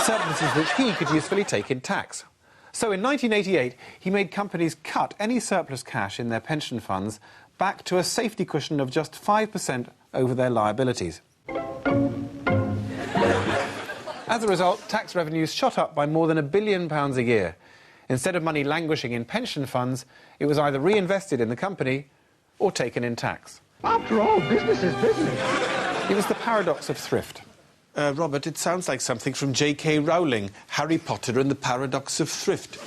surpluses which he could usefully take in tax. So in 1988, he made companies cut any surplus cash in their pension funds back to a safety cushion of just 5% over their liabilities. As a result, tax revenues shot up by more than £1 billion a year. Instead of money languishing in pension funds, it was either reinvested in the company or taken in tax. After all, business is business. It was the paradox of thrift. Robert, it sounds like something from J.K. Rowling, Harry Potter and the Paradox of Thrift.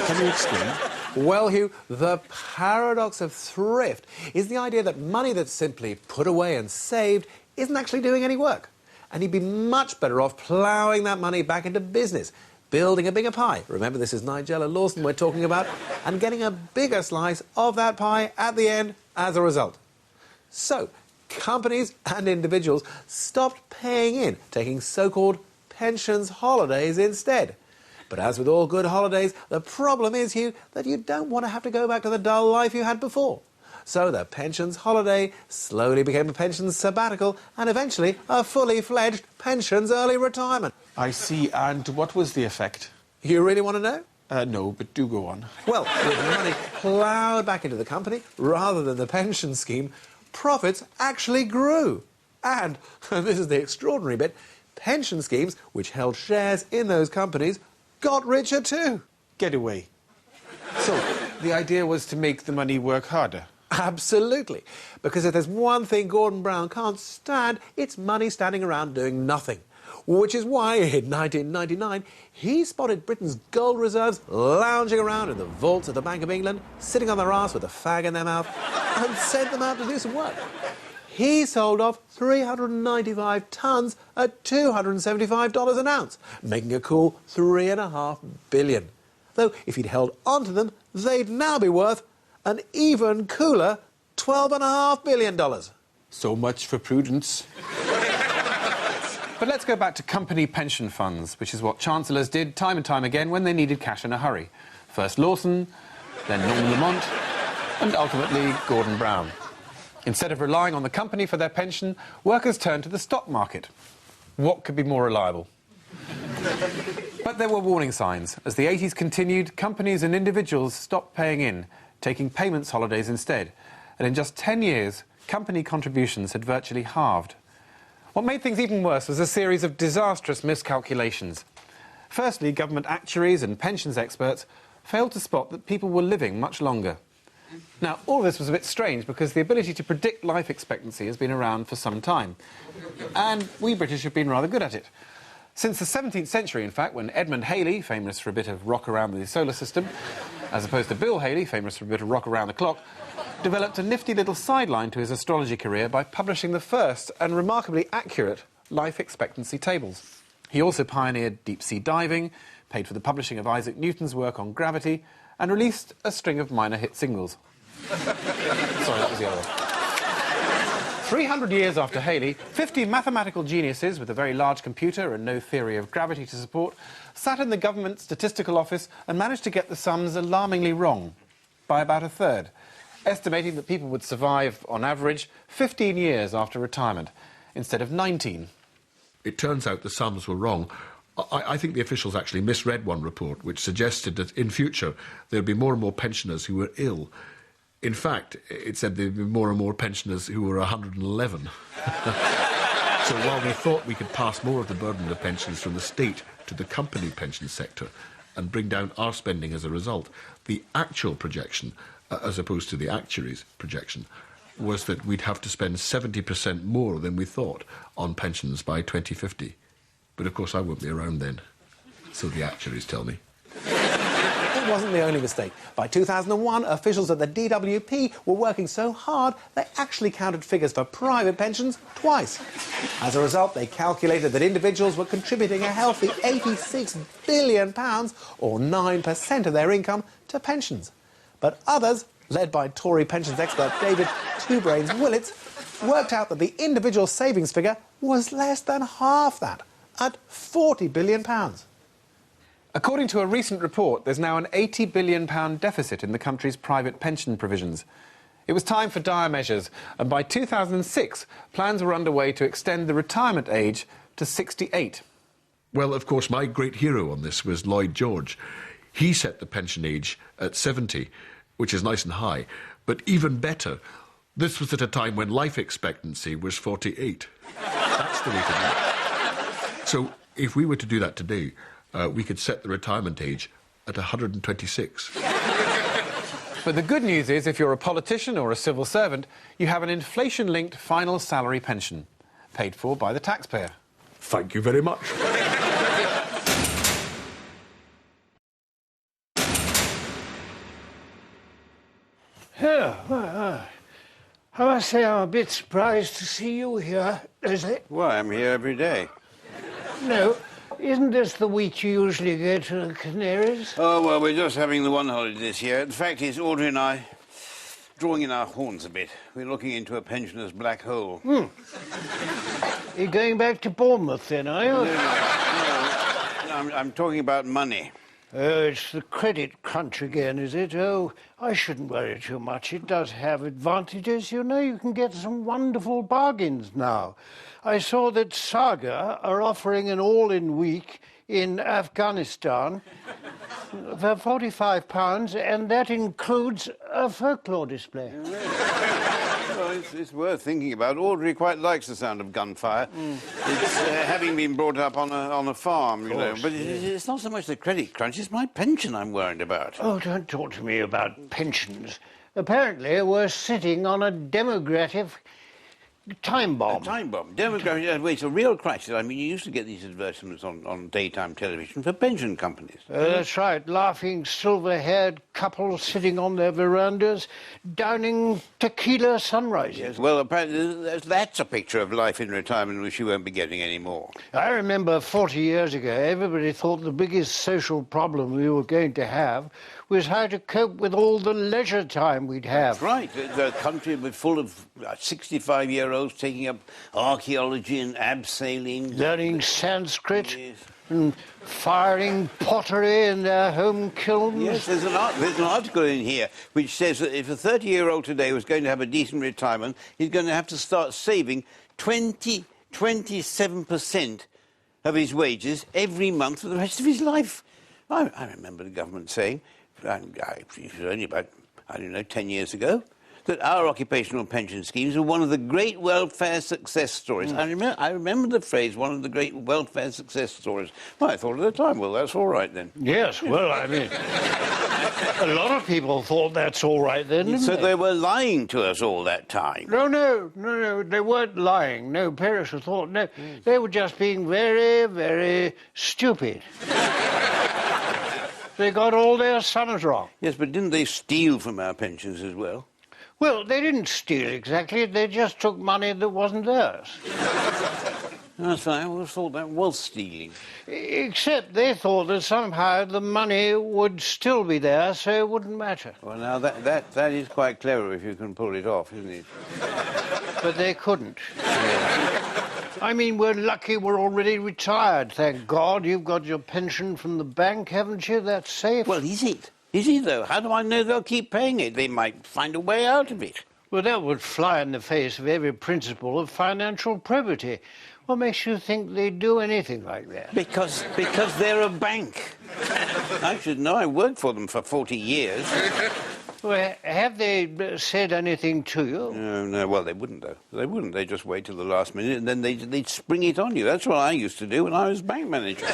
Can you explain? Well, Hugh, the paradox of thrift is the idea that money that's simply put away and saved isn't actually doing any work. And you'd be much better off ploughing that money back into business, building a bigger pie. Remember, this is Nigella Lawson we're talking about, and getting a bigger slice of that pie at the end as a result. So, companies and individuals stopped paying in, taking so-called pensions holidays instead. But as with all good holidays, the problem is, Hugh, that you don't want to have to go back to the dull life you had before. So the pensions holiday slowly became a pensions sabbatical and eventually a fully fledged pensions early retirement. I see. And what was the effect? You really want to know? No, but do go on. Well, with money ploughed back into the company rather than the pension scheme, profits actually grew. And, this is the extraordinary bit, pension schemes which held shares in those companies got richer too. Get away. So, the idea was to make the money work harder? Absolutely. Because if there's one thing Gordon Brown can't stand, it's money standing around doing nothing. Which is why, in 1999, he spotted Britain's gold reserves lounging around in the vaults of the Bank of England, sitting on their arse with a fag in their mouth, and sent them out to do some work. He sold off 395 tonnes at $275 an ounce, making a cool $3.5 billion. Though, if he'd held onto them, they'd now be worth an even cooler $12.5 billion. So much for prudence. But let's go back to company pension funds, which is what chancellors did time and time again when they needed cash in a hurry. First Lawson, then Norman Lamont, and ultimately Gordon Brown. Instead of relying on the company for their pension, workers turned to the stock market. What could be more reliable? But there were warning signs. As the 80s continued, companies and individuals stopped paying in, taking payments holidays instead. And in just 10 years, company contributions had virtually halved. What made things even worse was a series of disastrous miscalculations. Firstly, government actuaries and pensions experts failed to spot that people were living much longer. Now, all of this was a bit strange because the ability to predict life expectancy has been around for some time. And we British have been rather good at it. Since the 17th century, in fact, when Edmund Halley, famous for a bit of rock around the solar system, as opposed to Bill Haley, famous for a bit of rock around the clock, developed a nifty little sideline to his astrology career by publishing the first and remarkably accurate life expectancy tables. He also pioneered deep-sea diving, paid for the publishing of Isaac Newton's work on gravity, and released a string of minor hit singles. Sorry, that was the other one. 300 years after Halley, 50 mathematical geniuses with a very large computer and no theory of gravity to support sat in the government statistical office and managed to get the sums alarmingly wrong by about a third, estimating that people would survive, on average, 15 years after retirement, instead of 19. It turns out the sums were wrong. I think the officials actually misread one report, which suggested that in future there'd be more and more pensioners who were ill. In fact, it said there'd be more and more pensioners who were 111. So while we thought we could pass more of the burden of pensions from the state to the company pension sector and bring down our spending as a result, the actual projection, as opposed to the actuaries' projection, was that we'd have to spend 70% more than we thought on pensions by 2050. But of course I won't be around then, so the actuaries tell me. It wasn't the only mistake. By 2001, officials at the DWP were working so hard they actually counted figures for private pensions twice. As a result, they calculated that individuals were contributing a healthy £86 billion, or 9% of their income, to pensions. But others, led by Tory pensions expert David Two Brains Willits, worked out that the individual savings figure was less than half that, at £40 billion. According to a recent report, there's now an £80 billion deficit in the country's private pension provisions. It was time for dire measures, and by 2006, plans were underway to extend the retirement age to 68. Well, of course, my great hero on this was Lloyd George. He set the pension age at 70, which is nice and high. But even better, this was at a time when life expectancy was 48. That's the way to do it. So if we were to do that today, we could set the retirement age at 126. But the good news is, if you're a politician or a civil servant, you have an inflation-linked final salary pension, paid for by the taxpayer. Thank you very much. I must say I'm a bit surprised to see you here, Leslie. Why, I'm here every day. No, isn't this the week you usually go to the Canaries? Oh, well, we're just having the one holiday this year. The fact is, Audrey and I, drawing in our horns a bit. We're looking into a pensioner's black hole. You're going back to Bournemouth then, are you? No, I'm talking about money. Oh, it's the credit crunch again, is it? Oh, I shouldn't worry too much. It does have advantages, you know. You can get some wonderful bargains now. I saw that Saga are offering an all-in week in Afghanistan for £45, and that includes a folklore display. Well, it's worth thinking about. Audrey quite likes the sound of gunfire. It's having been brought up on a farm, you know. But it's not so much the credit crunch, it's my pension I'm worried about. Oh, don't talk to me about pensions. Apparently, we're sitting on a demographic time bomb. A time bomb. Demographic, it's a real crisis. I mean, you used to get these advertisements on daytime television for pension companies. That's right. Laughing, silver-haired couples sitting on their verandas, downing tequila sunrises. Yes, well, apparently that's a picture of life in retirement which you won't be getting anymore. I remember 40 years ago, everybody thought the biggest social problem we were going to have was how to cope with all the leisure time we'd have. That's right. The country was full of 65-year-olds taking up archaeology and abseiling. Learning Sanskrit. Yes. And firing pottery in their home kilns. Yes, there's an article in here which says that if a 30-year-old today was going to have a decent retirement, he's going to have to start saving 27% of his wages every month for the rest of his life. I remember the government saying, it was only about, 10 years ago, that our occupational pension schemes are one of the great welfare success stories. I remember the phrase, one of the great welfare success stories. Well, I thought at the time, well, that's all right then. Yes, well, I mean, a lot of people thought that's all right then, didn't So they? they were lying to us all that time. No, they weren't lying. No, Perisher thought, no, they were just being very, very stupid. They got all their sums wrong. Yes, but didn't they steal from our pensions as well? Well, they didn't steal exactly. They just took money that wasn't theirs. That's fine. I always thought that was stealing. Except they thought that somehow the money would still be there, so it wouldn't matter. Well, now, that is quite clever if you can pull it off, isn't it? But they couldn't. I mean, we're lucky we're already retired, thank God. You've got your pension from the bank, haven't you? That's safe. Well, is it? Is it, though? How do I know they'll keep paying it? They might find a way out of it. Well, that would fly in the face of every principle of financial probity. What makes you think they'd do anything like that? Because they're a bank. I should know. I worked for them for 40 years. Well, have they said anything to you? No. Well, they wouldn't, though. They wouldn't. They'd just wait till the last minute, and then they'd spring it on you. That's what I used to do when I was bank manager.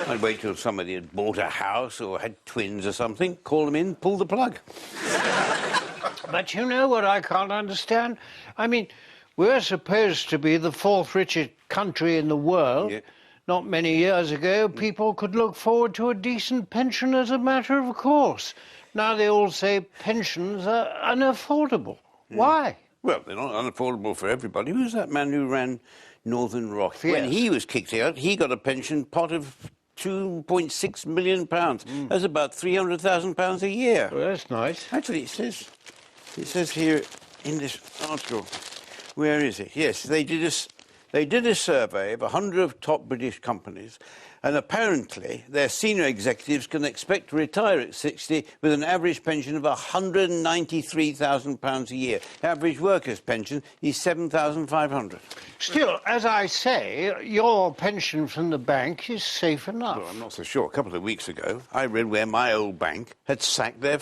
I'd wait till somebody had bought a house or had twins or something, call them in, pull the plug. But you know what I can't understand? I mean, we're supposed to be the fourth richest country in the world. Yeah. Not many years ago, people could look forward to a decent pension as a matter of course. Now they all say pensions are unaffordable. Why? Well, they're not unaffordable for everybody. Who's that man who ran Northern Rock? Yes. When he was kicked out, he got a pension pot of £2.6 million. That's about £300,000 a year. Well, that's nice. Actually, it says here in this article, where is it? Yes, they did They did a survey of 100 top British companies, and apparently their senior executives can expect to retire at 60 with an average pension of £193,000 a year. Average worker's pension is £7,500. Still, as I say, your pension from the bank is safe enough. Well, I'm not so sure. A couple of weeks ago, I read where my old bank had sacked their